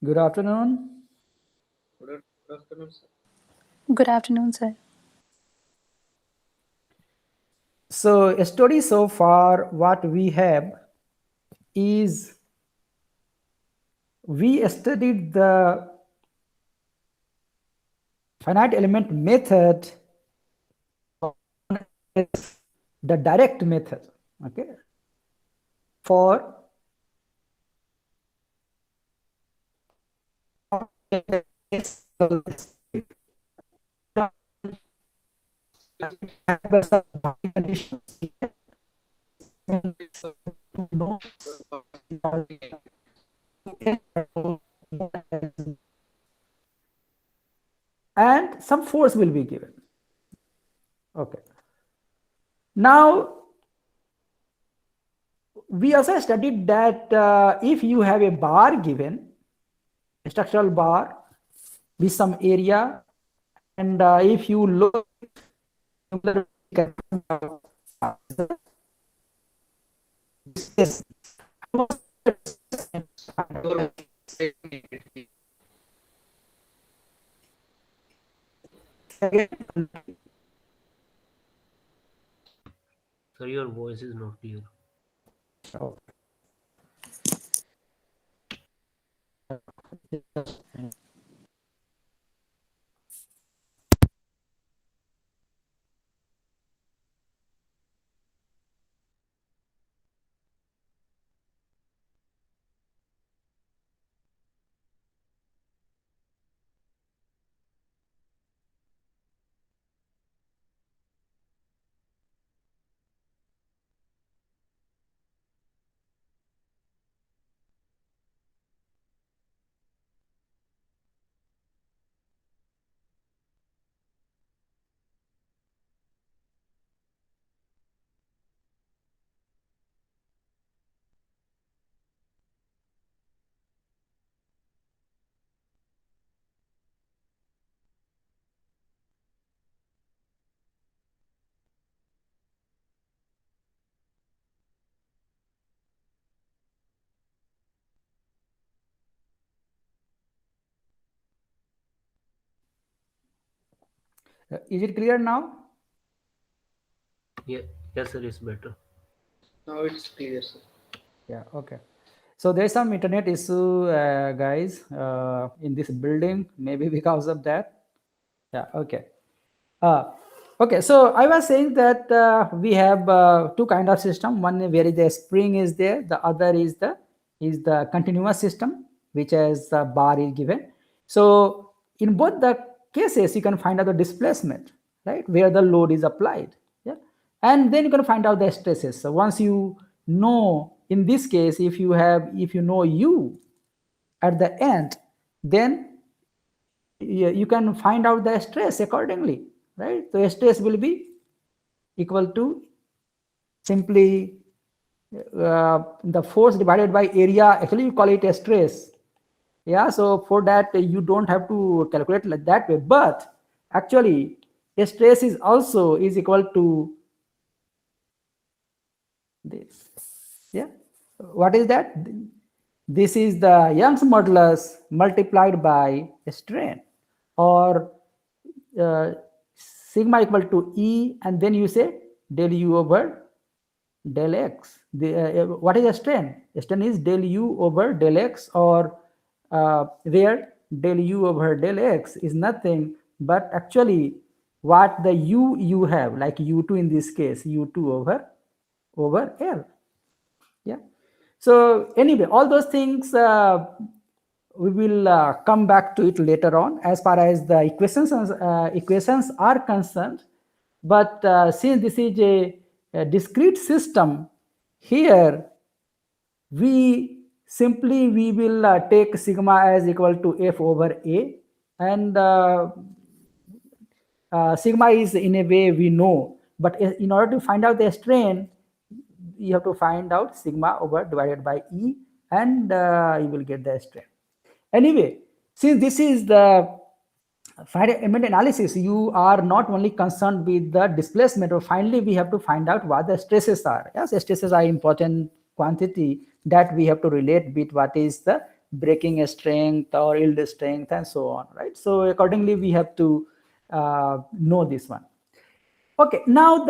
Good afternoon. Good afternoon, sir. Good afternoon, sir. So, a study so far, what we have is we studied the finite element method, the direct method, okay, for and some force will be given. Okay. Now, we also studied that if you have a bar given, a structural bar with some area, and if you look Sir, your voice is not clear. is it clear now? Yeah, yes, sir, it's better. Now it's clear, sir. Yeah, okay. So there's some internet issue, guys, in this building, maybe because of that. Yeah, okay. Uh, okay, so I was saying that we have two kind of system. One where the spring is there, the other is the continuous system, which has the bar is given. So in both the cases, you can find out the displacement, right, where the load is applied. Yeah, and then you can find out the stresses. So once you know, in this case, if you know u at the end, then you can find out the stress accordingly, right? So stress will be equal to simply the force divided by area. Actually, you call it a stress. Yeah, so for that you don't have to calculate like that way, but actually a stress is also is equal to this. Yeah, what is that? This is the Young's modulus multiplied by strain, or uh, sigma equal to E, and then you say del U over del X. What is a strain? A strain is del U over del X, or where del U over del X is nothing but actually what the U you have, like U2 in this case, U2 over L. Yeah. So anyway, all those things we will come back to it later on as far as the equations are concerned. But since this is a discrete system, here we will take sigma as equal to F over A, and sigma is in a way we know, but in order to find out the strain, you have to find out sigma over divided by E, and you will get the strain. Anyway, since this is the finite element analysis, you are not only concerned with the displacement, or finally we have to find out what the stresses are. Yes, stresses are important quantity that we have to relate with what is the breaking strength or yield strength and so on, right? So accordingly, we have to know this one. Okay, now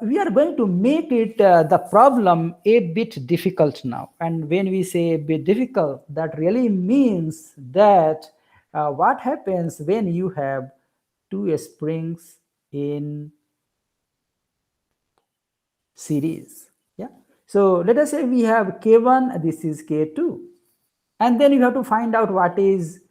we are going to make it the problem a bit difficult now. And when we say a bit difficult, that really means that what happens when you have two springs in series. Yeah. So let us say we have K1, this is K2. And then you have to find out what is,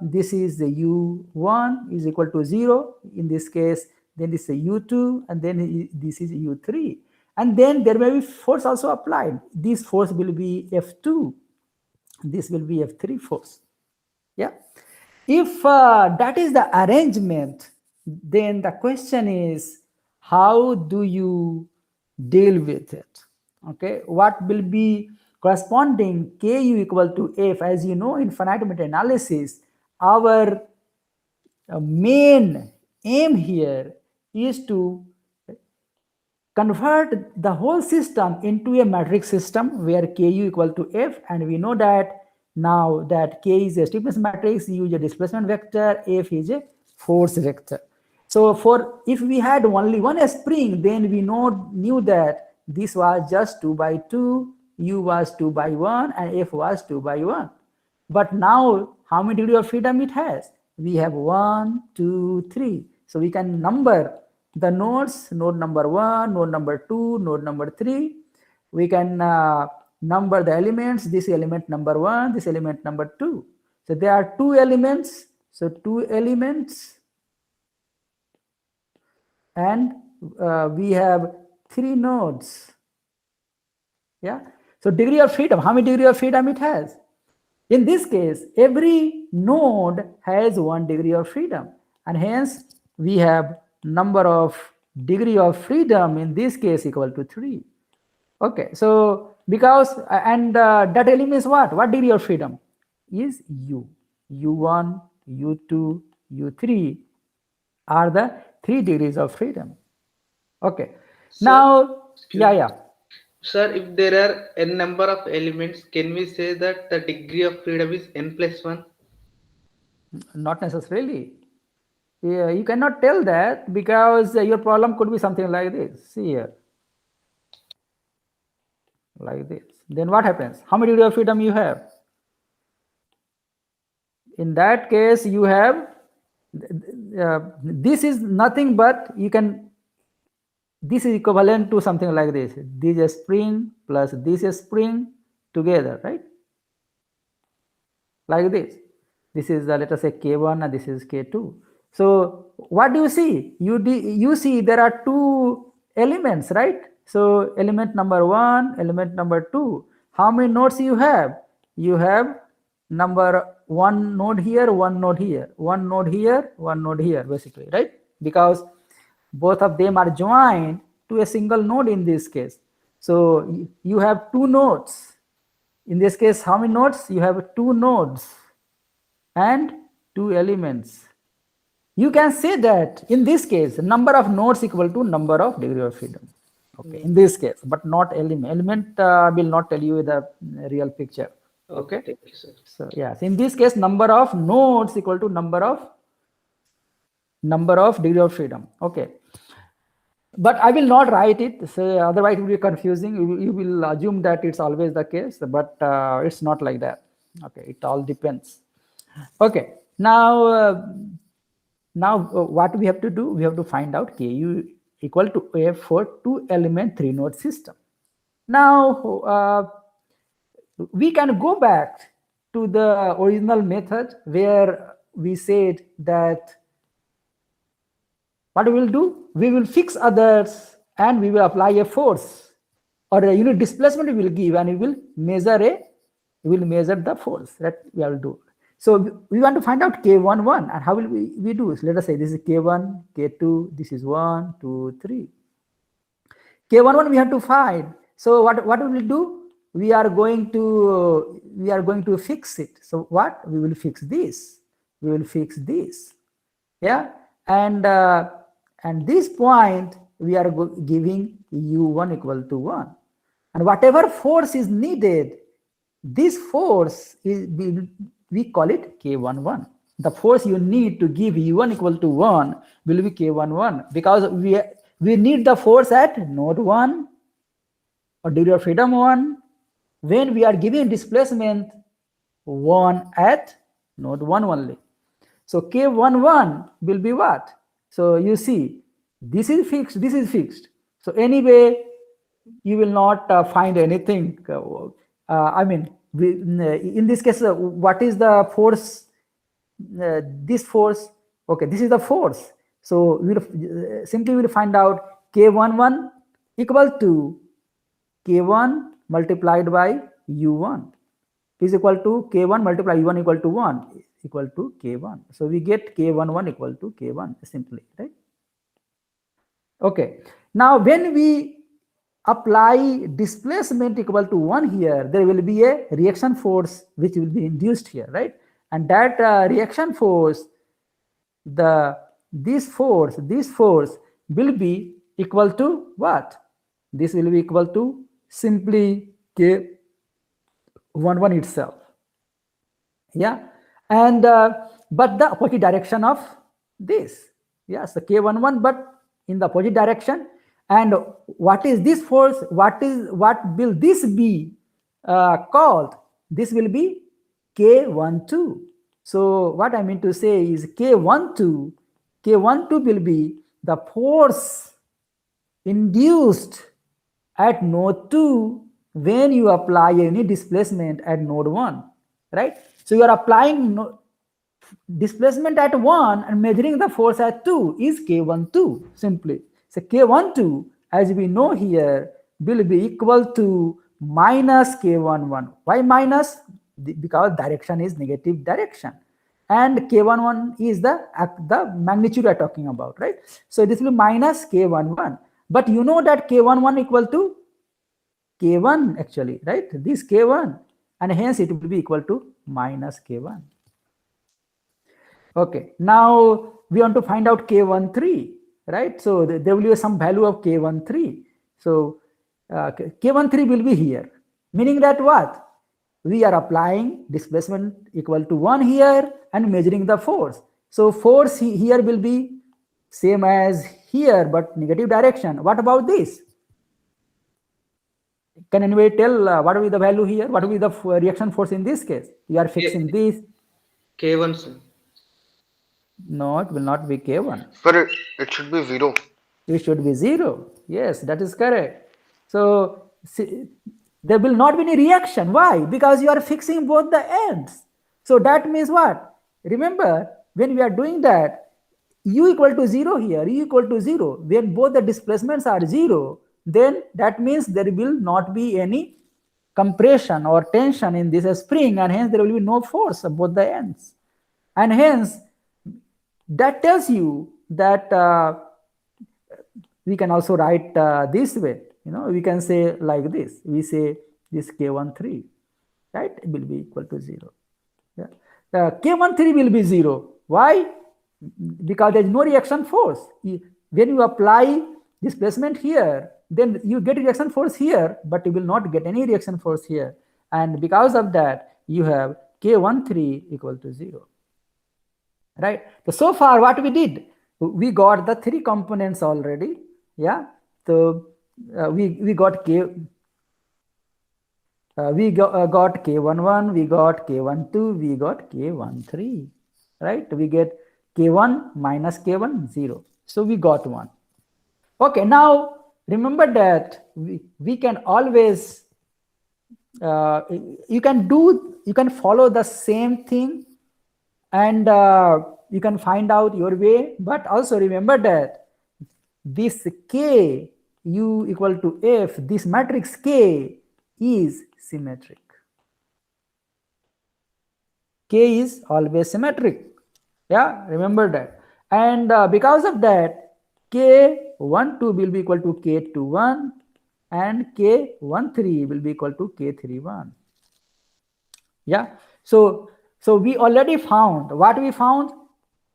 this is the U1 is equal to 0. In this case, then this is U2, and then this is U3. And then there may be force also applied. This force will be F2. This will be F3 force. Yeah. If that is the arrangement, then the question is, how do you deal with it? Okay. What will be corresponding Ku equal to F? As you know, in finite meta-analysis, our main aim here is to convert the whole system into a matrix system where Ku equal to F, and we know that now that K is a stiffness matrix, use a displacement vector, F is a force vector. So for if we had only one spring, then we knew that this was just 2 by 2, U was 2 by 1, and F was 2 by 1. But now, how many degrees of freedom it has? We have 1, 2, 3. So we can number the nodes, node number 1, node number 2, node number 3. We can number the elements, this element number 1, this element number 2. So there are 2 elements. So 2 elements. And we have 3 nodes. Yeah. So degree of freedom, how many degree of freedom it has? In this case, every node has 1 degree of freedom, and hence we have number of degree of freedom in this case equal to 3. Okay, so because that element is what? What degree of freedom? Is U. U1, U2, U3 are the 3 degrees of freedom. Okay. Sir, Now, yeah. Sir, if there are n number of elements, can we say that the degree of freedom is n plus 1? Not necessarily. Yeah, you cannot tell that because your problem could be something like this. See here. Like this. Then what happens? How many degrees of freedom you have? In that case, you have, this is nothing but you can, this is equivalent to something like this. This is a spring plus this is spring together, right? Like this. This is, let us say, K1 and this is K2. So what do you see? You see there are 2 elements, right? So element number 1, element number 2. How many nodes you have? You have number 1 node here, 1 node here, 1 node here, 1 node here, basically, right? Because both of them are joined to a single node in this case. So you have 2 nodes. In this case, how many nodes? You have 2 nodes and 2 elements. You can say that in this case, number of nodes equal to number of degree of freedom. Okay, in this case, but not element. Element will not tell you the real picture. Okay. Thank you, sir. So yes, in this case, number of nodes equal to number of degree of freedom. Okay. But I will not write it, so otherwise it will be confusing. You will assume that it's always the case, but it's not like that. Okay, it all depends. Okay, now what we have to do? We have to find out Ku equal to F for 2 element 3 node system. Now we can go back to the original method where we said that what we will do? We will fix others and we will apply a force or a unit displacement we will give, and we will measure the force that we will do. So we want to find out K11, and how will we do? So let us say this is K1, K2, this is 1, 2, 3. K11 we have to find. So what we will do? We are going to fix it. So what? We will fix this. We will fix this. Yeah. And this point we are giving U1 equal to 1. And whatever force is needed, this force is, we call it K11. The force you need to give U1 equal to 1 will be K11, because we need the force at node 1 or degree of freedom 1 when we are giving displacement 1 at node 1 only. So K11 will be what? So you see, this is fixed, this is fixed. So anyway, you will not find anything. I mean, in this case, what is the force? This force, okay, this is the force. So we'll simply will find out K11 equal to K1 multiplied by U1 is equal to K1 multiply U1 equal to 1 equal to K1. So we get K11 equal to K1 simply, right? Okay. Now when we apply displacement equal to 1 here, there will be a reaction force which will be induced here, right? And that reaction force, this force will be equal to what? This will be equal to simply K11 itself. Yeah. And but the opposite direction of this. Yes, the K11, but in the opposite direction. And what is this force? What will this be called? This will be K12. So what I mean to say is K12 will be the force induced at node 2 when you apply any displacement at node 1, right? So you are applying displacement at 1 and measuring the force at 2 is K12 simply. So K12, as we know here, will be equal to minus K11. Why minus? Because direction is negative direction. And K11 is the magnitude we are talking about, right? So this will be minus K11. But you know that K11 equal to K1 actually, right? This K1. And hence it will be equal to minus K1. Okay. Now we want to find out K13. Right, so there will be some value of K13. So K13 will be here, meaning that what? We are applying displacement equal to 1 here and measuring the force. So force here will be same as here, but negative direction. What about this? Can anybody tell what will be the value here? What will be the reaction force in this case? We are fixing this. K1, sir. No, it will not be K1. But it should be 0. It should be 0. Yes, that is correct. So see, there will not be any reaction. Why? Because you are fixing both the ends. So that means what? Remember, when we are doing that, U equal to 0 here, U equal to 0. When both the displacements are 0, then that means there will not be any compression or tension in this spring, and hence there will be no force of both the ends. And hence, that tells you that we can also write this way. You know, we can say like this. We say this K13, right? It will be equal to 0. Yeah. K13 will be 0. Why? Because there is no reaction force. When you apply displacement here, then you get reaction force here, but you will not get any reaction force here. And because of that, you have K13 equal to 0. Right. So far what we did, we got the 3 components already. Yeah. So we got K11, we got K11, we got K12, we got K13. Right. We get K1 minus K1 0. So we got 1. Okay. Now remember that we can always you can follow the same thing. And you can find out your way, but also remember that this K U equal to F, this matrix K is symmetric. K is always symmetric. Yeah, remember that. And because of that, K12 will be equal to K21 and K13 will be equal to K31. Yeah, so we already found what we found.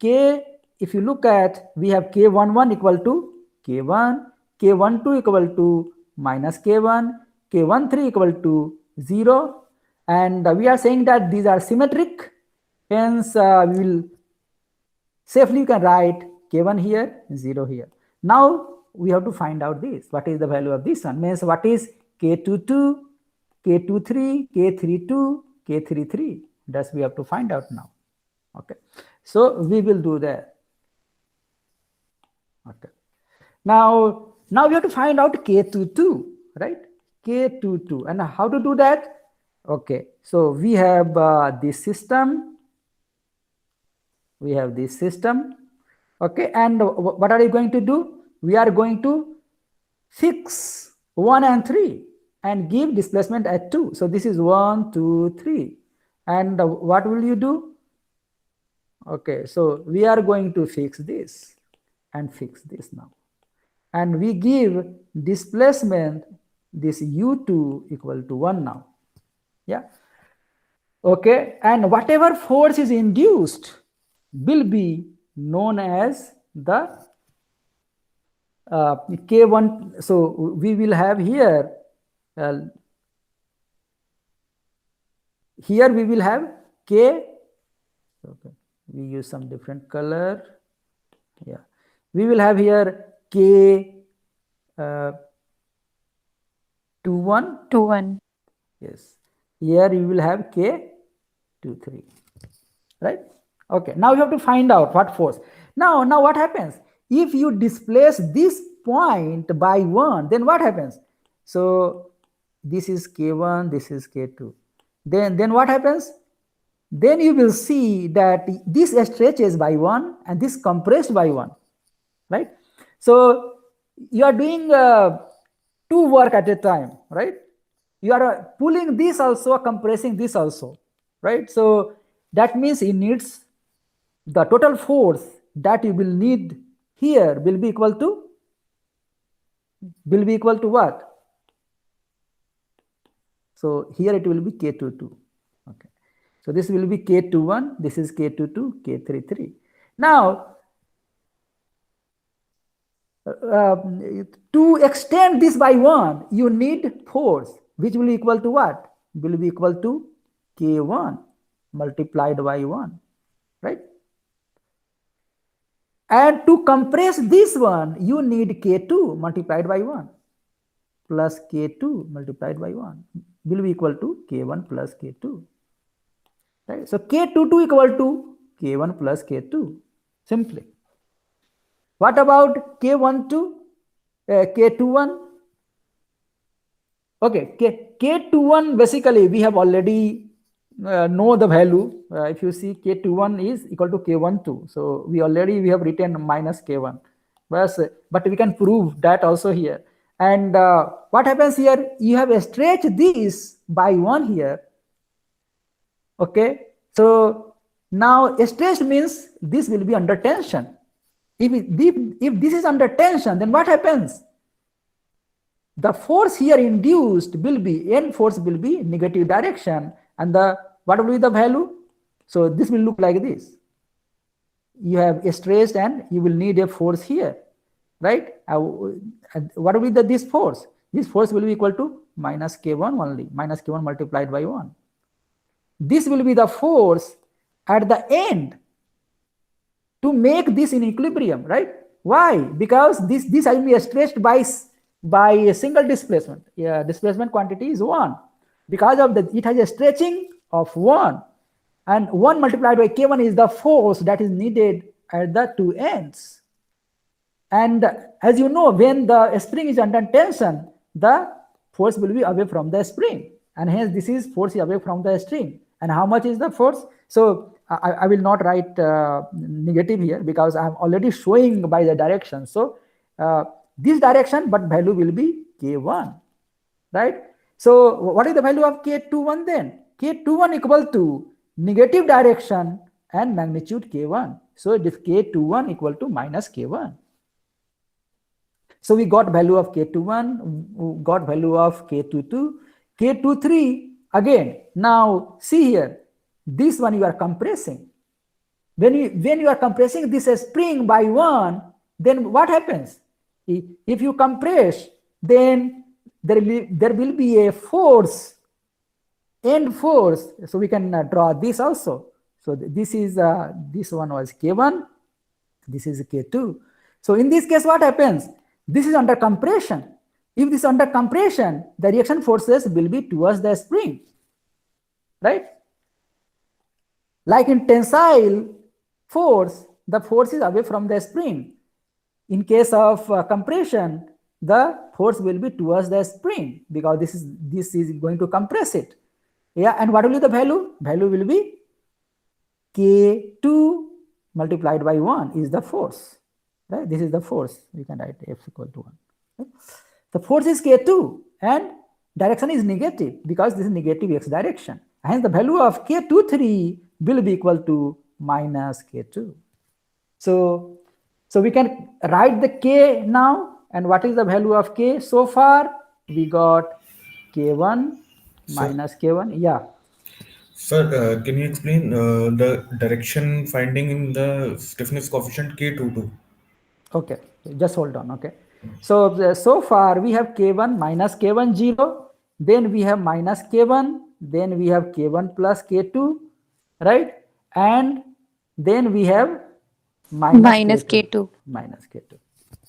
K, if you look at, we have K11 equal to K1, K12 equal to minus K1, K13 equal to 0, and we are saying that these are symmetric. Hence, we will safely you can write K1 here, 0 here. Now we have to find out this. What is the value of this one? Means what is K22, K23, K32, K33? That's we have to find out now. Okay. So we will do that. Okay. Now we have to find out K22, right? K22. And how to do that? Okay. So we have this system. We have this system. Okay. And what are you going to do? We are going to fix 1 and 3 and give displacement at 2. So this is 1, 2, 3. And what will you do? Okay. So we are going to fix this and fix this now. And we give displacement, this U2 equal to 1 now. Yeah. Okay. And whatever force is induced will be known as the K1. So we will have here, here we will have K. Okay. We use some different color. Yeah. We will have here K 21. 2-1. Yes. Here you will have K 23. Right? Okay. Now you have to find out what force. Now what happens? If you displace this point by 1, then what happens? So this is K1, this is K2. Then what happens? Then you will see that this stretches by 1 and this compressed by 1. Right? So you are doing 2 work at a time, right? You are pulling this also, compressing this also, right? So that means it needs the total force that you will need here will be equal to what? So here it will be K22. Okay. So this will be K21, this is K22, K33. Now to extend this by 1, you need force, which will be equal to what? Will be equal to K1 multiplied by 1, right? And to compress this one, you need K2 multiplied by 1 plus K2 multiplied by 1 will be equal to K1 plus K2. Right? So K22 equal to K1 plus K2, simply. What about K12, K21? Okay, K21 basically we have already know the value. If you see K21 is equal to K12. So we have written minus K1. But we can prove that also here. And what happens here? You have stretched this by 1 here. Okay. So now stretched means this will be under tension. If this is under tension, then what happens? The force here induced will be, N force will be negative direction, and what will be the value? So this will look like this. You have stretched and you will need a force here, right? What will be this force? This force will be equal to minus K1 only, minus K1 multiplied by 1. This will be the force at the end to make this in equilibrium, right? Why? Because this will be stretched by a single displacement. Yeah, displacement quantity is 1. Because of that, it has a stretching of 1. And 1 multiplied by K1 is the force that is needed at the 2 ends. And as you know, when the spring is under tension, the force will be away from the spring. And hence this is force away from the spring. And how much is the force? So I will not write negative here because I am already showing by the direction. So this direction, but value will be K1, right? So what is the value of K21 then? K21 equal to negative direction and magnitude K1. So it is K21 equal to minus K1. So we got value of K21, we got value of K22, K23 again. Now see here, this one you are compressing. When you are compressing this spring by 1, then what happens? If you compress, then there will be a force end force, so we can draw this also. So this is this one was K1, this is K2. So in this case, what happens? This is under compression. If this is under compression, the reaction forces will be towards the spring, right? Like in tensile force, the force is away from the spring. In case of compression, the force will be towards the spring because this is going to compress it. Yeah, and what will be the value? Value will be K2 multiplied by 1 is the force. Right? This is the force. We can write F equal to 1. Right? The force is K2 and direction is negative because this is negative x direction. Hence the value of K23 will be equal to minus K2. So we can write the K now. And what is the value of K? So far we got K1 minus K1. Yeah. Sir, can you explain the direction finding in the stiffness coefficient K22? Okay, just hold on. Okay. So far we have K1 minus K1 0, then we have minus K1, then we have K1 plus K2, right? And then we have minus K2. Minus K2.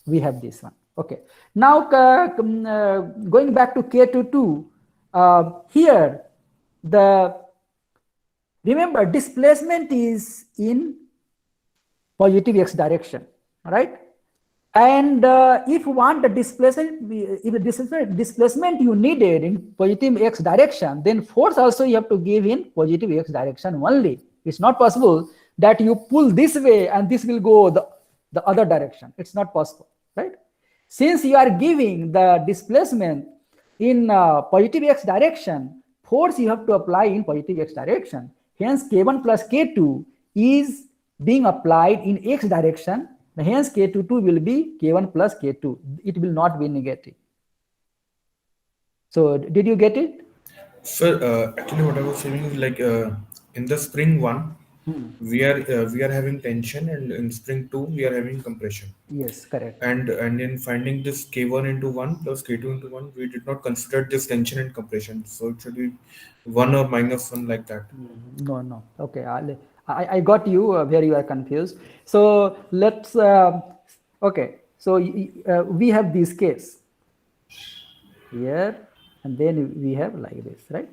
We have this one. Okay. Now going back to K22, here remember displacement is in positive x direction, right? And if you want the displacement, if the displacement you needed in positive x direction, then force also you have to give in positive x direction only. It's not possible that you pull this way and this will go the other direction. It's not possible, right? Since you are giving the displacement in positive x direction, force you have to apply in positive x direction. Hence K1 plus K2 is being applied in x direction. Hence K22 will be K1 plus K2. It will not be negative. So did you get it? Sir, actually what I was saying is like in the spring 1, we are having tension, and in spring 2 we are having compression. Yes, correct. And in finding this K1 into 1 plus K2 into 1, we did not consider this tension and compression. So it should be 1 or minus 1 like that. No. Okay, I got you where you are confused. So let's, okay. So we have this case here, and then we have like this, right?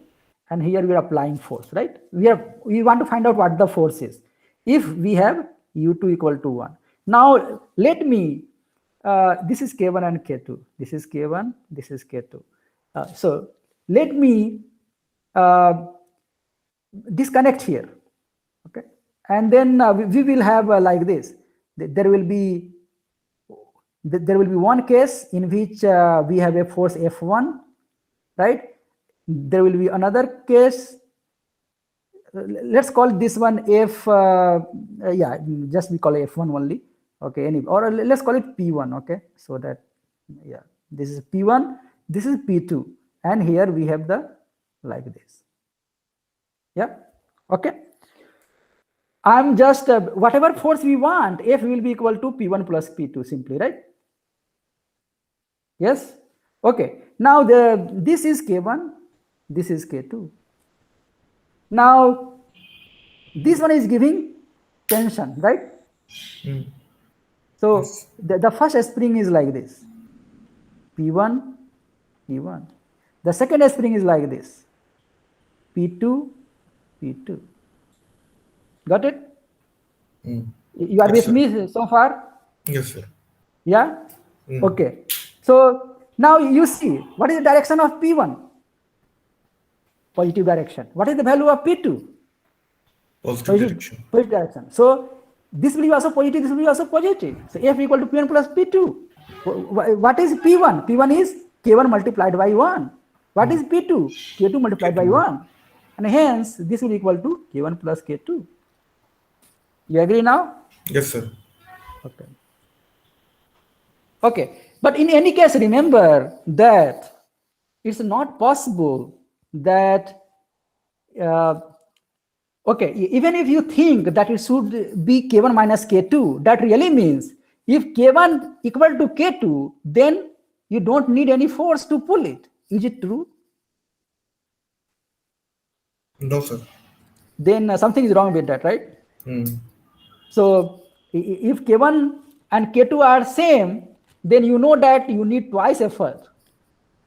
And here we are applying force, right? We want to find out what the force is. If we have U2 equal to 1. Now let me, this is K1 and K2. This is K1, this is K2. So let me disconnect here, okay? And then we will have like this. There will be one case in which we have a force F1, right? There will be another case. Let's call this one F. Yeah, just we call it F1 only. Okay, or let's call it P1. Okay, so that, yeah, this is P1, this is P2, and here we have the like this. Yeah. Okay. I'm just whatever force we want, F will be equal to P1 plus P2 simply, right? Yes. Okay. Now this is K1, this is K2. Now this one is giving tension, right? So Yes. the first spring is like this, P1, P1. The second spring is like this, P2, P2. Got it? You are Yes, with sir. me so far? Yes, sir. Yeah? Okay. So now you see, what is the direction of P1? Positive direction. What is the value of P2? Positive direction. Positive direction. So this will be also positive, this will be also positive. So F equal to P1 plus P2. What is P1? P1 is K1 multiplied by 1. What is P2? K2 multiplied by 1. And hence, this will equal to K1 plus K2. You agree now? Yes, sir. Okay. Okay. But in any case, remember that it's not possible that, okay, even if you think that it should be K1 minus K2, that really means if K1 equal to K2, then you don't need any force to pull it. Is it true? No, sir. then something is wrong with that, right? So if K1 and K2 are same, then you know that you need twice effort,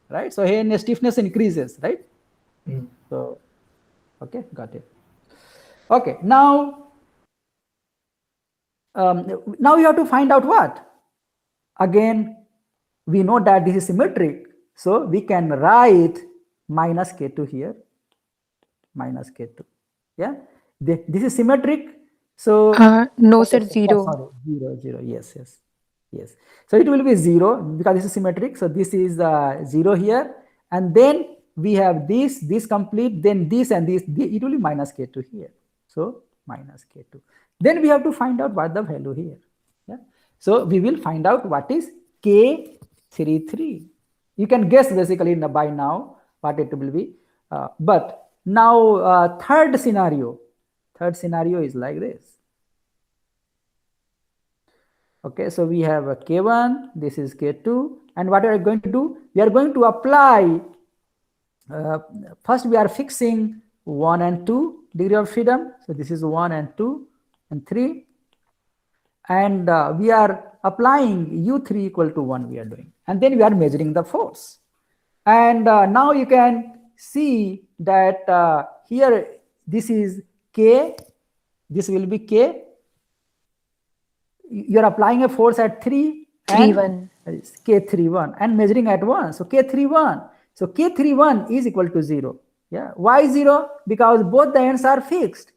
right? So here stiffness increases, right? So, okay, got it. Okay, now you have to find out what? Again, we know that this is symmetric, so we can write minus K2 here, minus K2. Yeah, this is symmetric. So No, sir, 0. sorry, 0, 0. Yes, yes, yes. So it will be 0 because this is symmetric. So this is 0 here, and then we have this complete, then this and this. It will be minus K2 here. So minus K2. Then we have to find out what the value here. Yeah. So we will find out what is K33. You can guess basically by now what it will be. But now third scenario is like this. Okay, so we have a K1, this is K2, and what we are going to do? We are going to apply, first we are fixing 1 and 2 degree of freedom. So this is 1 and 2 and 3. And we are applying U3 equal to 1 we are doing. And then we are measuring the force. And now you can see that here this is K, this will be K. You are applying a force at 3 and 3-1. K31 and measuring at 1. So K31. So K31 is equal to 0. Yeah. Why 0? Because both the ends are fixed.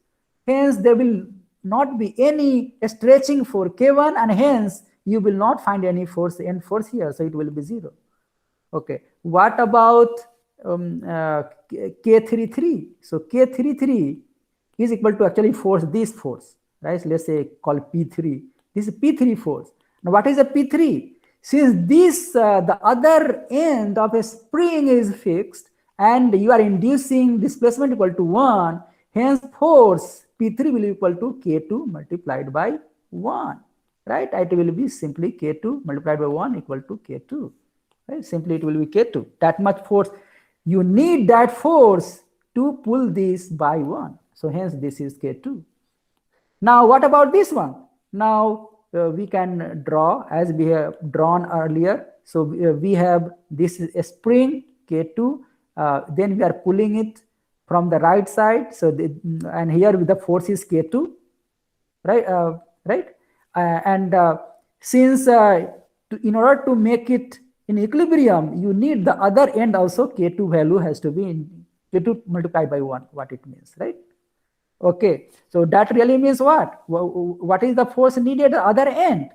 Hence, there will not be any stretching for K1, and hence you will not find any force, end force here. So it will be 0. Okay. What about K33? So K33 is equal to actually force, this force, right? So let's say call P3. This is P3 force. Now what is a P3? Since this, the other end of a spring is fixed and you are inducing displacement equal to 1, hence force P3 will be equal to K2 multiplied by 1, right? It will be simply K2 multiplied by 1 equal to K2, right? Simply it will be K2. That much force. You need that force to pull this by 1. So hence this is K2. Now what about this one? Now we can draw as we have drawn earlier. So we have this is a spring K2. Then we are pulling it from the right side. So and here with the force is K2, right? Since in order to make it in equilibrium, you need the other end also. K2 value has to be in K2 multiplied by 1. What it means, right? Okay, so that really means what? What is the force needed at the other end?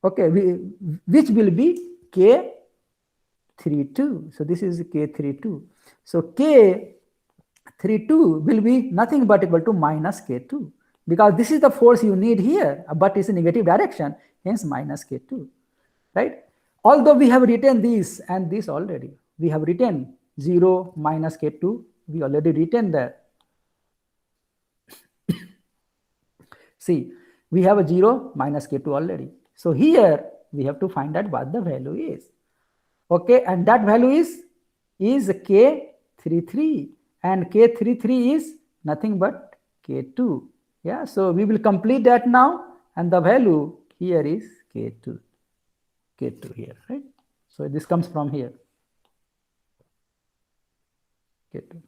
Okay, which will be K32. So this is K32. So K32 will be nothing but equal to minus K2, because this is the force you need here, but it's a negative direction, hence minus K2, right? Although we have written this and this already. We have written 0 minus K2. We already written that. See, we have a 0 minus K2 already. So here we have to find out what the value is. Okay, and that value is K33, and K33 is nothing but K2. Yeah, so we will complete that now, and the value here is K2 here, right? So this comes from here. K2.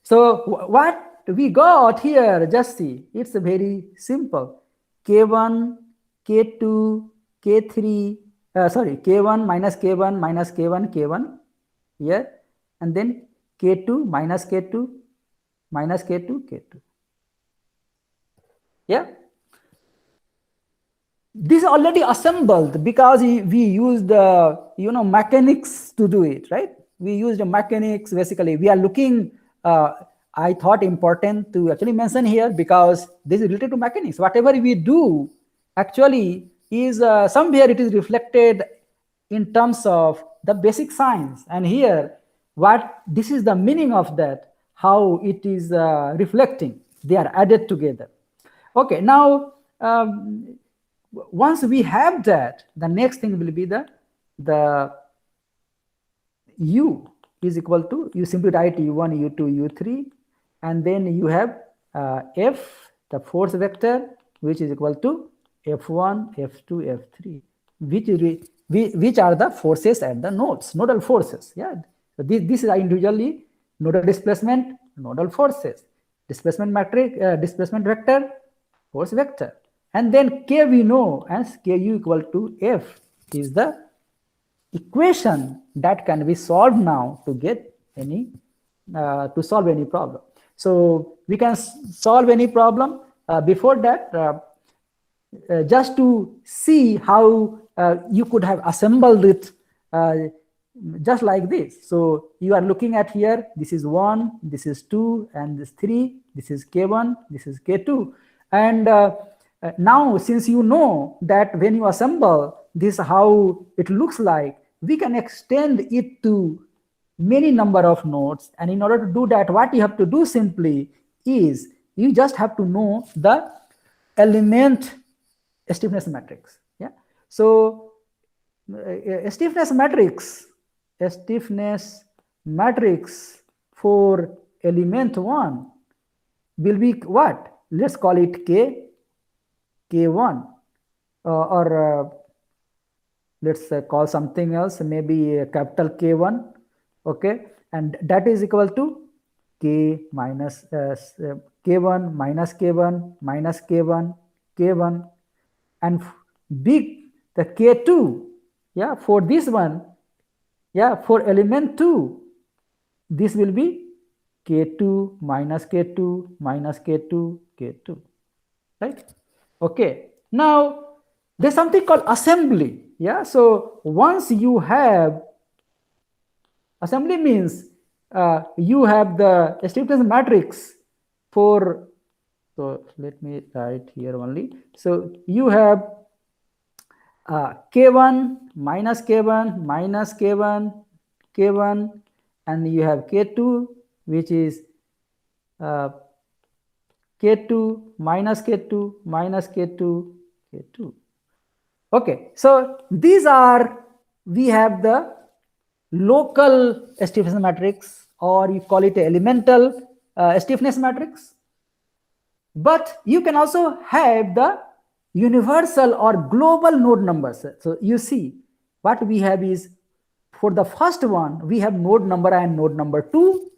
So what we got here, just see, it's very simple. K1, K2, K3, K1 minus K1 minus K1, K1 here, and then K2 minus K2 minus K2, K2. Yeah. This is already assembled because we used the mechanics to do it, right? We used the mechanics. Basically, we are looking. I thought important to actually mention here because this is related to mechanics. Whatever we do actually is somewhere it is reflected in terms of the basic science. And here, this is the meaning of that, how it is reflecting. They are added together. Okay, now once we have that, the next thing will be the U. is equal to, you simply write u1, u2, u3, and then you have f, the force vector, which is equal to f1, f2, f3, which are the forces at the nodes, nodal forces. Yeah, so this is individually nodal displacement, nodal forces, displacement matrix, displacement vector, force vector, and then k we know as ku equal to f is the equation that can be solved now to get any to solve any problem. So we can solve any problem. Before that, just to see how you could have assembled it just like this. So you are looking at here, this is 1, this is 2, and this 3, this is k1, this is k2. And now, since you know that when you assemble this, how it looks like, we can extend it to many number of nodes. And in order to do that, what you have to do simply is you just have to know the element stiffness matrix. Yeah. So stiffness matrix for element 1 will be what? Let's call it k1, or let's call something else, maybe a capital K1, okay, and that is equal to k minus k1 minus k1 minus k1 k1, and big the k2, yeah, for this one, yeah, for element 2, this will be k2 minus k2 minus k2 k2, right? Okay, now there's something called assembly. Yeah, so once you have assembly, means you have the stiffness matrix for, so let me write here only. So you have k1 minus k1 minus k1 k1, and you have k2, which is k2 minus k2 minus k2 k2. Okay, so these are, we have the local stiffness matrix, or you call it elemental stiffness matrix. But you can also have the universal or global node numbers. So you see, what we have is, for the first one, we have node number and node number 2.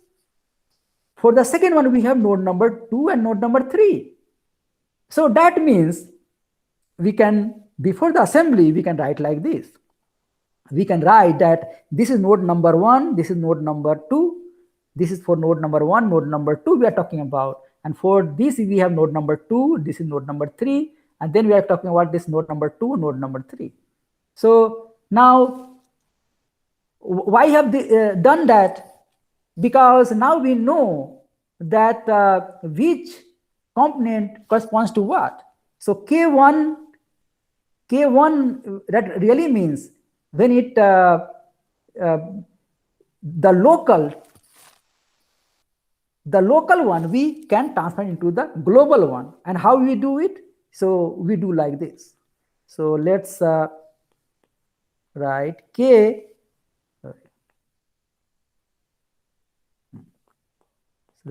For the second one, we have node number 2 and node number 3. So that means we can, before the assembly, we can write like this. We can write that this is node number 1, this is node number 2, this is for node number 1, node number 2 we are talking about. And for this, we have node number 2, this is node number 3, and then we are talking about this node number 2, node number 3. So now, why have they done that? Because now we know that which component corresponds to what. So K1, that really means when it, the local one, we can transfer into the global one. And how we do it? So we do like this. So let's write K, so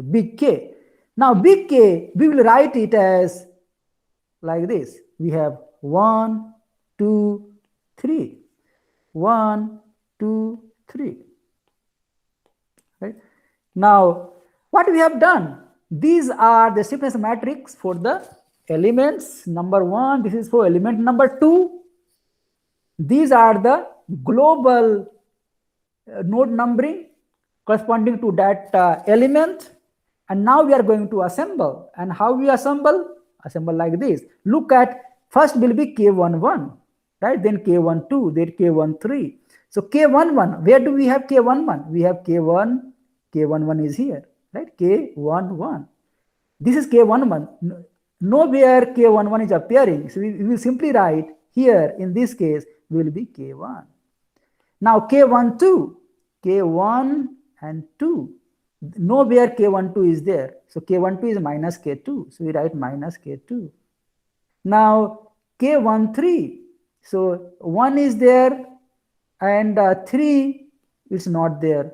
big K. Now big K, we will write it as like this. We have 1, 2, 3. 1, 2, 3. Right? Now, what we have done? These are the stiffness matrix for the elements number 1. This is for element number 2. These are the global node numbering corresponding to that element. And now we are going to assemble. And how we assemble? Assemble like this. Look at, first will be K11, right? Then K12, then K13. So K11, where do we have K11? We have K1, K11 is here, right? K11. This is K11. Nowhere K11 is appearing. So we will simply write here, in this case, will be K1. Now K12, K1 and 2. Nowhere K12 is there. So K12 is minus K2. So we write minus K2. Now K13. So 1 is there and 3 is not there.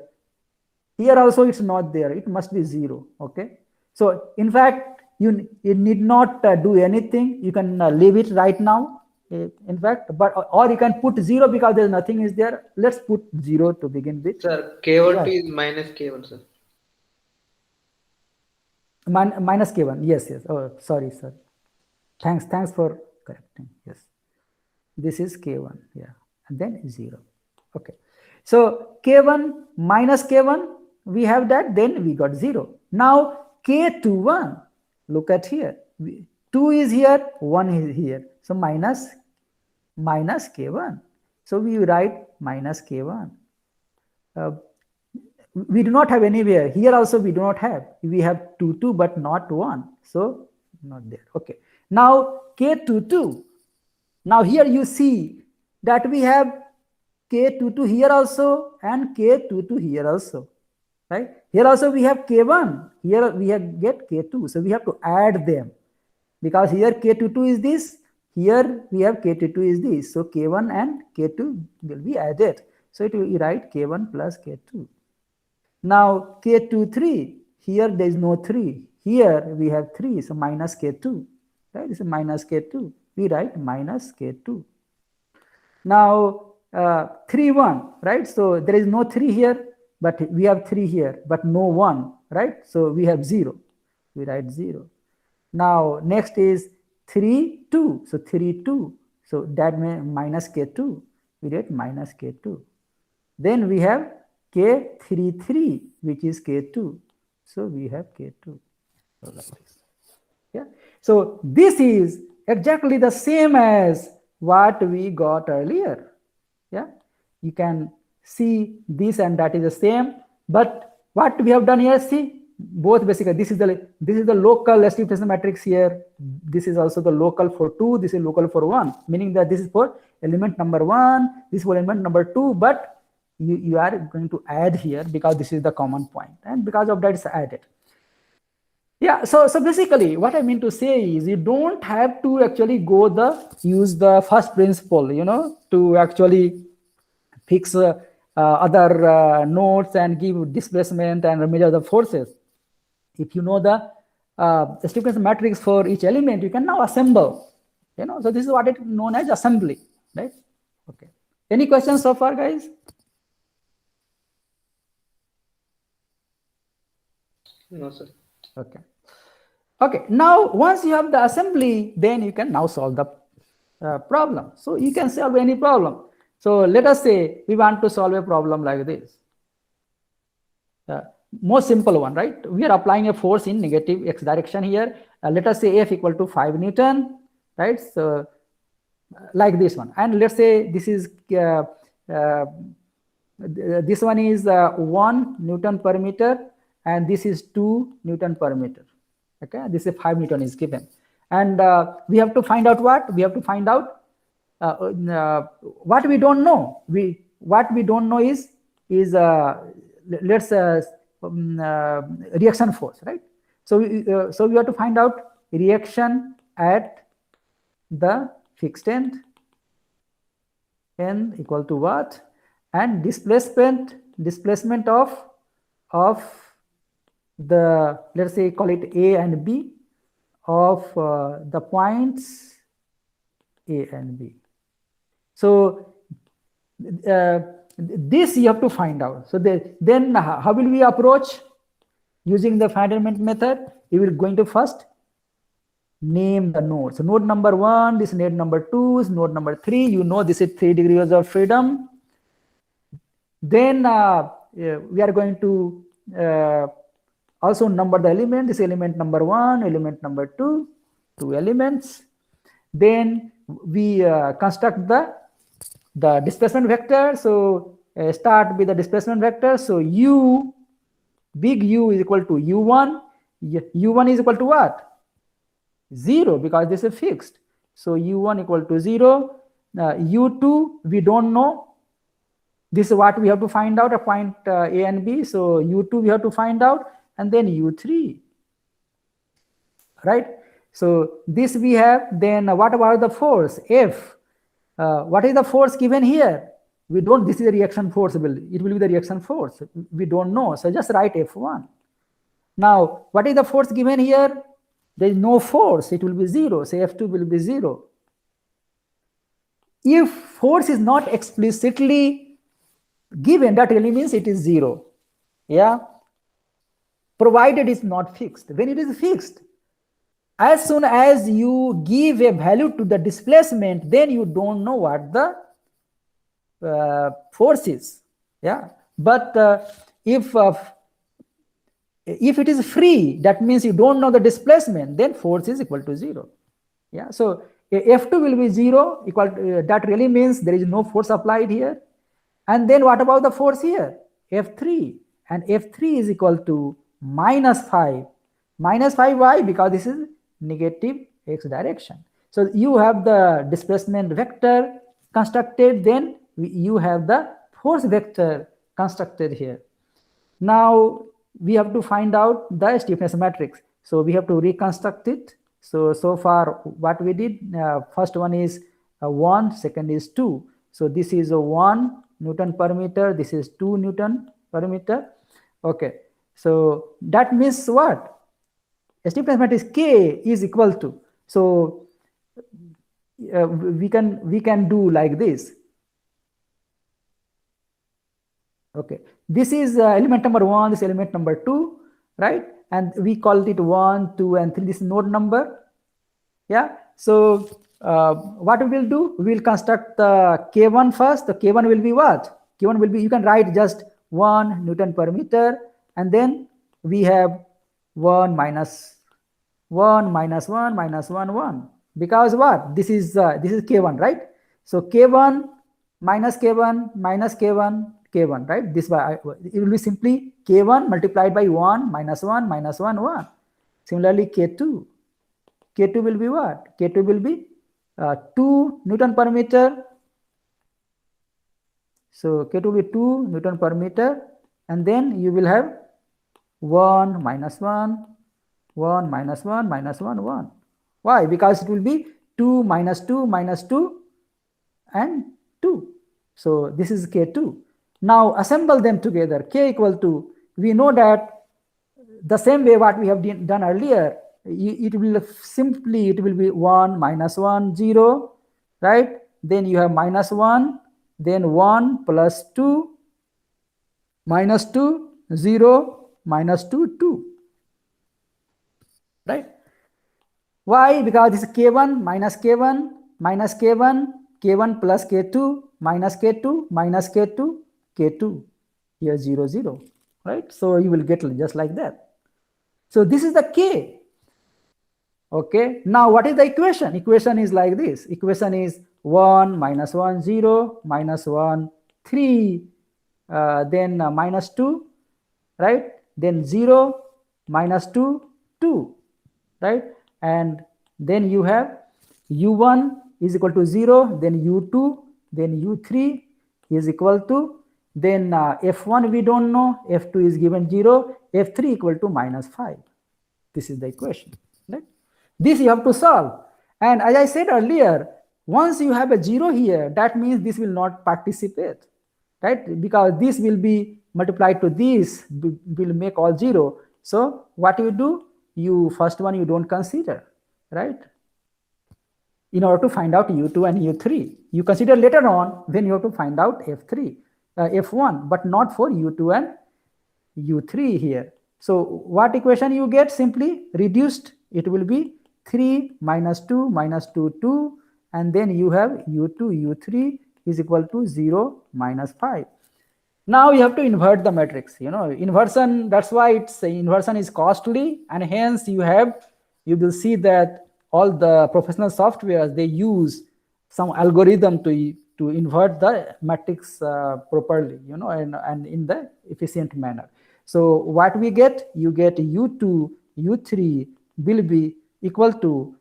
Here also it's not there. It must be 0. Okay. So in fact, you need not do anything. You can leave it right now. In fact, but or you can put 0 because there's nothing is there. Let's put 0 to begin with. Sir, K12 Right. is minus K1, sir. Minus K1. Yes. Oh, sorry. Thanks for correcting. Yes. This is K1. Yeah. And then 0. Okay. So K1 minus K1, we have that, then we got 0. Now K21, look at here. 2 is here, 1 is here. So minus K1. So we write minus K1. We do not have anywhere. Here also we do not have. We have 2, but not 1. So not there. Okay. Now K22. Now here you see that we have K22 here also and K22 here also. Right? Here also we have K1. Here we have get K2. So we have to add them. Because here K22 is this. Here we have K22 is this. So K1 and K2 will be added. So it will write K1 plus K2. Now K23. Here there is no 3. Here we have 3. So minus K2. Right? This is minus K2. We write minus K2. Now 3, 1. Right? So there is no 3 here. But we have 3 here, but no 1, right? So we have 0. We write 0. Now next is 3, 2. So 3, 2. So that means minus K2. We get minus K2. Then we have K33, which is K2. So we have K2. So like this. Yeah. So this is exactly the same as what we got earlier. Yeah. You can see this and that is the same, but what we have done here, see both basically this is the local estimation matrix here. This is also the local for 2, this is local for 1, meaning that this is for element number 1, this is for element number 2, but you are going to add here because this is the common point, and because of that it's added. Yeah, so basically what I mean to say is you don't have to actually use the first principle, to actually fix other nodes and give displacement and measure the forces. If you know the distribution matrix for each element, you can now assemble. So this is what it known as assembly, right? Okay. Any questions so far, guys? No, sir. Okay. Okay. Now, once you have the assembly, then you can now solve the problem. So you can solve any problem. So let us say we want to solve a problem like this. Most simple one, right? We are applying a force in negative x direction here. Let us say F equal to 5 Newton, right? So like this one. And let's say this is this one is 1 Newton per meter, and this is 2 Newton per meter. Okay, this is 5 Newton is given, and we have to find out what? We have to find out what we don't know. What we don't know is let's reaction force, right? So we have to find out reaction at the fixed end, n equal to what, and displacement of the, let's say call it A and B, of the points A and B. So this you have to find out. So then how will we approach? Using the Feynman method, you will going to first name the nodes. So node number 1, this node number 2, is node number 3. You know this is 3 degrees of freedom. Then we are going to also number the element. This element number 1, element number 2, 2 elements. Then we construct the displacement vector. So start with the displacement vector. So big U is equal to U1. U1 is equal to what? 0, because this is fixed. So U1 equal to 0. U2 we don't know. This is what we have to find out, a point A and B. So U2 we have to find out, and then U3, right? So this we have. Then what about the force F? What is the force given here? We don't, this is a reaction force, it will be the reaction force. We don't know. So just write F1. Now, what is the force given here? There is no force, it will be 0. So F2 will be 0. If force is not explicitly given, that really means it is 0. Yeah. Provided it's not fixed. When it is fixed, as soon as you give a value to the displacement, then you don't know what the force is. Yeah. But if it is free, that means you don't know the displacement, then force is equal to 0. Yeah. So F2 will be 0, equal to, that really means there is no force applied here. And then what about the force here? F3. And F3 is equal to -5. -5, why? Because this is negative x direction. So you have the displacement vector constructed, then you have the force vector constructed here. Now we have to find out the stiffness matrix. So we have to reconstruct it. So far what we did, first one is 1, second is 2. So this is a 1 Newton per meter, this is 2 Newton per meter. Okay, so that means what? Stiffness matrix K is equal to, so we can do like this. Okay, this is element number 1, this is element number 2, right? And we called it 1, 2, and 3. This is node number. Yeah. So what we will do? We will construct the K1 first. The K1 will be what? K1 will be, you can write just 1 Newton per meter, and then we have 1 minus 1 minus 1 minus 1 1, because what? This is K1, right? So K1 minus K1 minus K1 K1, right? This it will be simply K1 multiplied by 1 minus 1 minus 1 1. Similarly K2 will be what? K2 will be 2 Newton per meter. So K2 will be 2 Newton per meter, and then you will have 1 minus 1 1 minus 1 minus 1 1. Why? Because it will be 2 minus 2 minus 2 and 2. So this is K2. Now assemble them together. K equal to, we know that the same way what we have done earlier, it will be 1 minus 1 0, right? Then you have minus 1, then 1 plus 2 minus 2 0 minus 2 2, right? Why? Because this is K1 minus K1 minus K1, K1 plus K2 minus K2 minus K2 K2, here 0 0, right? So you will get just like that. So this is the K. Okay, now what is the equation? Equation is like this. Equation is 1 minus 1 0 minus 1 3, then minus 2, right? Then 0 minus 2 2, right? And then you have u1 is equal to 0, then u2, then u3 is equal to, then f1 we don't know, f2 is given 0, f3 equal to -5. This is the equation, right? This you have to solve. And as I said earlier, once you have a 0 here, that means this will not participate, right? Because this will be multiplied to this, will make all 0. So what you do? You first one you don't consider, right? In order to find out u2 and u3, you consider later on when you have to find out f1, but not for u2 and u3 here. So what equation you get? Simply reduced. It will be 3 minus 2 minus 2 2, and then you have u2 u3 is equal to 0 minus 5. Now you have to invert the matrix. You know, inversion, that's why it's inversion is costly, and hence you will see that all the professional softwares, they use some algorithm to invert the matrix properly, you know, and in the efficient manner. So what we get? You get u2 u3 will be equal to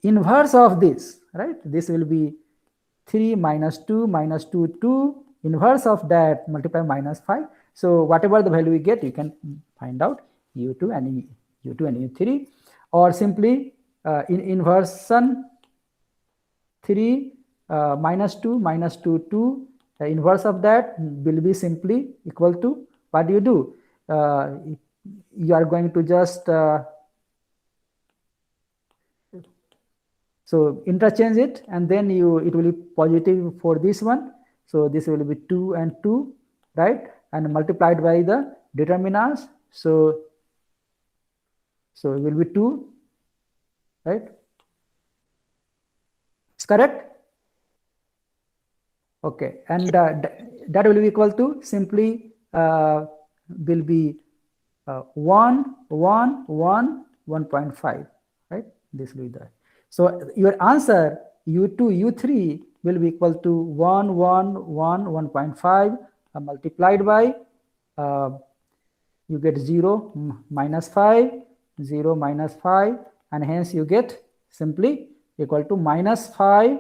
inverse of this, right? This will be 3 minus 2 minus 2 2, inverse of that multiply -5. So whatever the value we get, you can find out u2 and u3, or simply in inversion 3 minus 2 minus 2 2 The inverse of that will be simply equal to, what do? You are going to just so interchange it, and then it will be positive for this one. So this will be 2 and 2, right? And multiplied by the determinants. So it will be 2, right? It's correct? Okay, and that will be equal to simply will be 1, 1, 1, 1.5, right? This will be that. So your answer U2, U3 will be equal to 1, 1, 1, 1.5 multiplied by you get 0, minus 5, 0, minus 5, and hence you get simply equal to minus 5,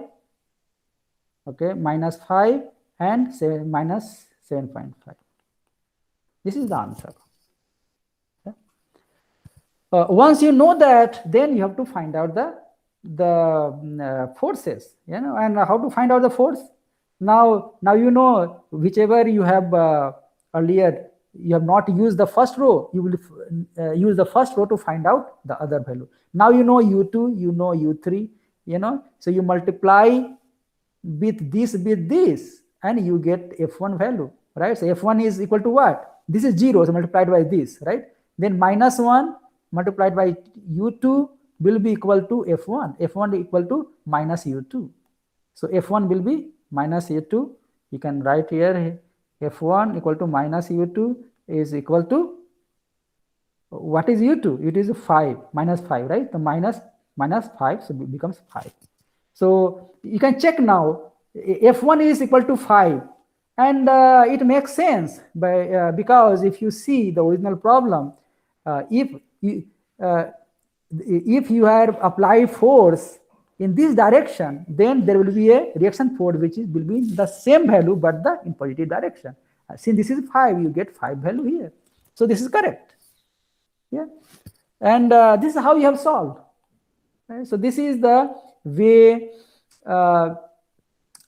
okay, minus 5 and minus 7.5. This is the answer. Okay. Once you know that, then you have to find out the forces, you know, and how to find out the force. Now you know, whichever you have earlier, you have not used the first row, you will use the first row to find out the other value. Now you know U2, you know U3, you know, so you multiply with this, and you get F1 value, right? So F1 is equal to what? This is 0, so multiplied by this, right? Then minus 1 multiplied by U2 will be equal to F1. F1 equal to minus U2. So F1 will be minus U2. You can write here F1 equal to minus U2 is equal to, what is U2? It is 5, minus 5, right? The minus 5, so it becomes 5. So you can check now, F1 is equal to 5, and it makes sense because if you see the original problem, if you have applied force in this direction, then there will be a reaction force which will be the same value but in positive direction. Since this is 5, you get 5 value here. So this is correct. Yeah, and this is how you have solved. Right? So this is the way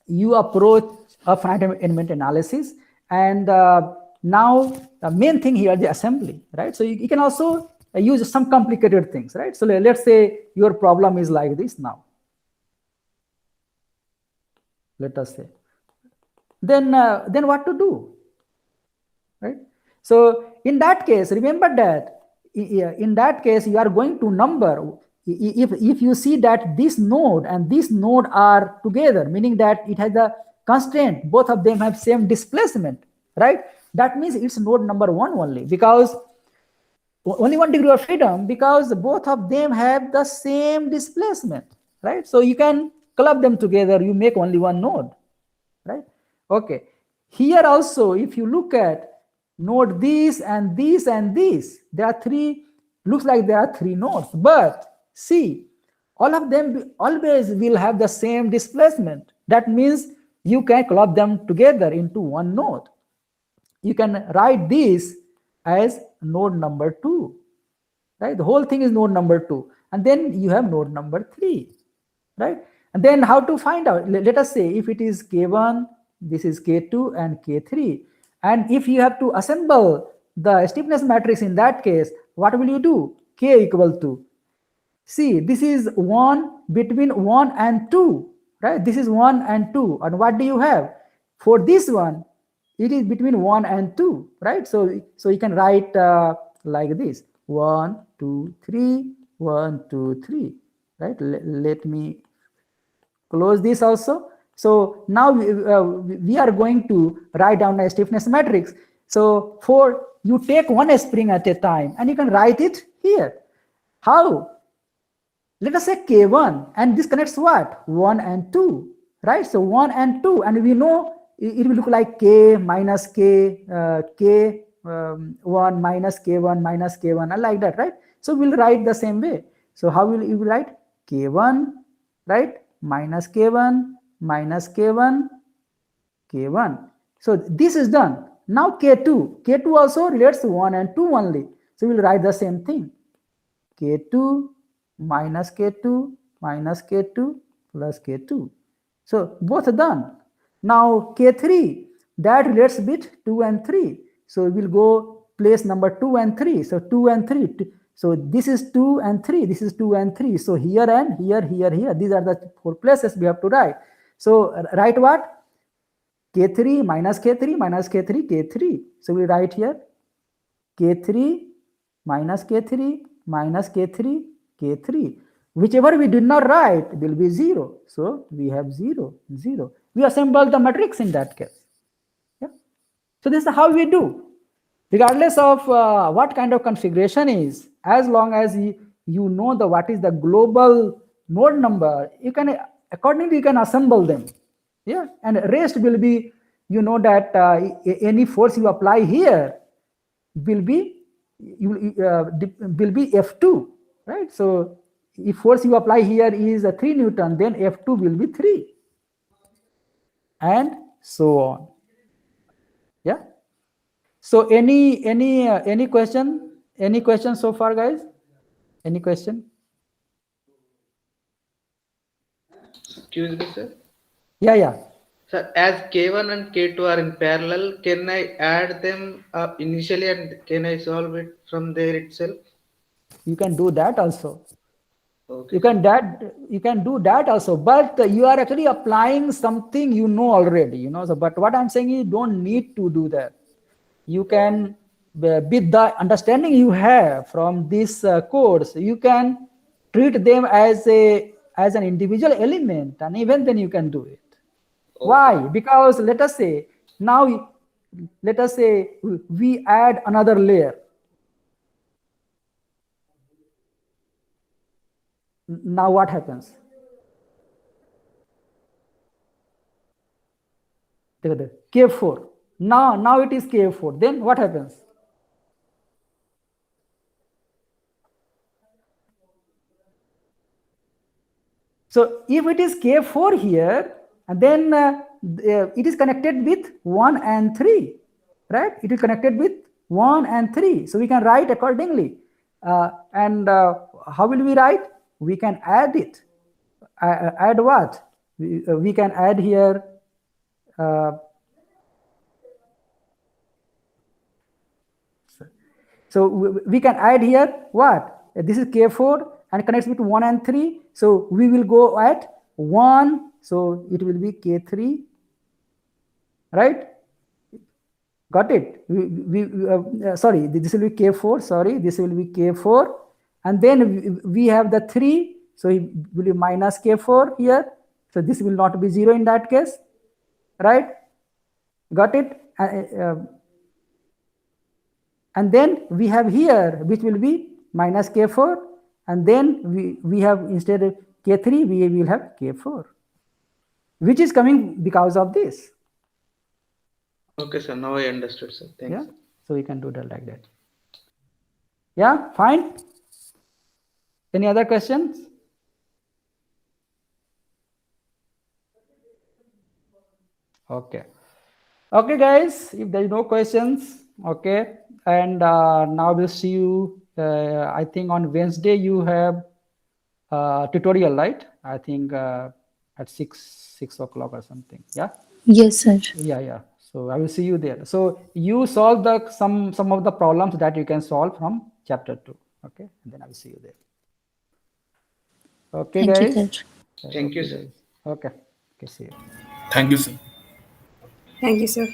you approach a finite element analysis. And now the main thing here is the assembly, right? So you can also use some complicated things, right? So let's say your problem is like this now. Let us say. Then what to do, right? So in that case, remember that in that case you are going to number. If you see that this node and this node are together, meaning that it has a constraint, both of them have same displacement, right? That means it's node number 1 only, because only 1 degree of freedom, because both of them have the same displacement, right? So you can club them together, you make only one node, right? Okay. Here also, if you look at node this and this and this, there are 3, looks like there are 3 nodes, but see, all of them always will have the same displacement. That means you can club them together into one node. You can write this as node number 2, right? The whole thing is node number 2, and then you have node number 3, right? And then how to find out? Let us say if it is K1, this is K2 and K3, and if you have to assemble the stiffness matrix in that case, what will you do? K equal to, see, this is 1 between 1 and 2, right? This is 1 and 2, and what do you have? For this one, it is between 1 and 2, right? So you can write like this: 1, 2, 3, 1, 2, 3, right? Let me close this also. So now we are going to write down a stiffness matrix. So you take one spring at a time, and you can write it here. How? Let us say K1, and this connects what? 1 and 2, right? So 1 and 2, and we know it will look like K minus K, K1 minus K1 minus K1, and like that, right? So we'll write the same way. So how will you write? K1, right? Minus K1, minus K1, K1. So this is done. Now K2. K2 also relates to 1 and 2 only. So we'll write the same thing. K2 minus K2 minus K2 plus K2. So both are done. Now K3, that relates with 2 and 3. So we will go place number 2 and 3. So 2 and 3. So this is 2 and 3. This is 2 and 3. So here and here, here, here. These are the 4 places we have to write. So write what? K3 minus K3 minus K3, K3. So we write here K3 minus K3 minus K3, K3. Whichever we did not write will be 0. So we have 0, 0. We assemble the matrix in that case. Yeah. So this is how we do. Regardless of what kind of configuration is, as long as you know what is the global node number, you can accordingly you can assemble them. Yeah, and rest will be, you know that any force you apply here will be F2, right? So if force you apply here is 3 Newton, then F2 will be 3, and so on. Yeah. So any question? Any question so far, guys? Any question? Excuse me, sir. Yeah. Sir, as K1 and K2 are in parallel, can I add them up initially and can I solve it from there itself? You can do that also. Okay. You can do that also, but you are actually applying something you know already, you know. So, but what I'm saying is, you don't need to do that. You can, with the understanding you have from this course, you can treat them as an individual element, and even then you can do it. Okay. Why? Because let us say we add another layer. Now what happens? K4. Now it is K4. Then what happens? So if it is K4 here, and then it is connected with 1 and 3, right? It is connected with 1 and 3. So we can write accordingly. And how will we write? We can add it. Add what? We can add here. So we can add here what? This is K4 and connects with 1 and 3. So we will go at 1. So it will be K3, right? Got it? Sorry, this will be K4. Sorry, this will be K4. And then we have the 3. So it will be minus K4 here. So this will not be 0 in that case, right? Got it? And then we have here, which will be minus K4. And then we have, instead of K3, we will have K4, which is coming because of this. Okay, sir. Now I understood, sir. Thanks. Yeah. So we can do that like that. Yeah, fine. Any other questions? Okay. Okay, guys, if there is no questions, okay. And now we'll see you, I think on Wednesday you have tutorial, right? I think at 6 o'clock or something. Yeah. Yes, sir. Yeah. So I will see you there. So you solve some of the problems that you can solve from chapter 2. Okay. And then I will see you there. Okay, Thank guys. you, sir. Thank you, sir. Okay. Okay, see you. Thank you, sir. Thank you, sir.